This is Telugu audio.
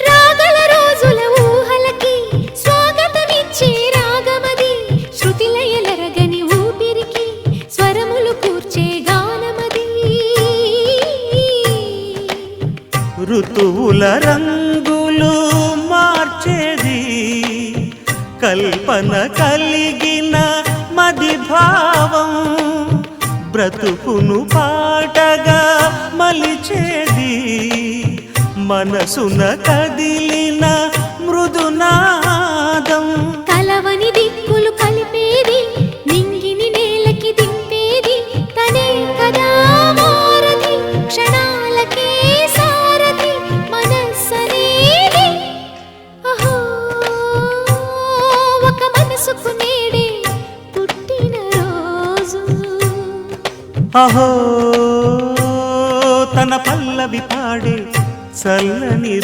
రాగల రోజుల ఊహలకి స్వాగతమిచ్చే రాగమది, శృతి లయలరగని ఊపిరికి స్వరములు కూర్చే గానమది. ఋతువుల రంగులు మార్చేది కల్పన కలిగిన మది భావం, బ్రతుకును పాటగా మలిచేది మనసున కదిలిన మృదునాదం. కలవని దిక్కులు కలిపేది, నింగిని నేలకి దింపేది తనే కదా వారధి, క్షణాలకే సారథి మనస్సనేది. అహో ఒక మనసుకు నేడే పుట్టిన రోజు, అహో తన పల్లవి పాడే చల్లని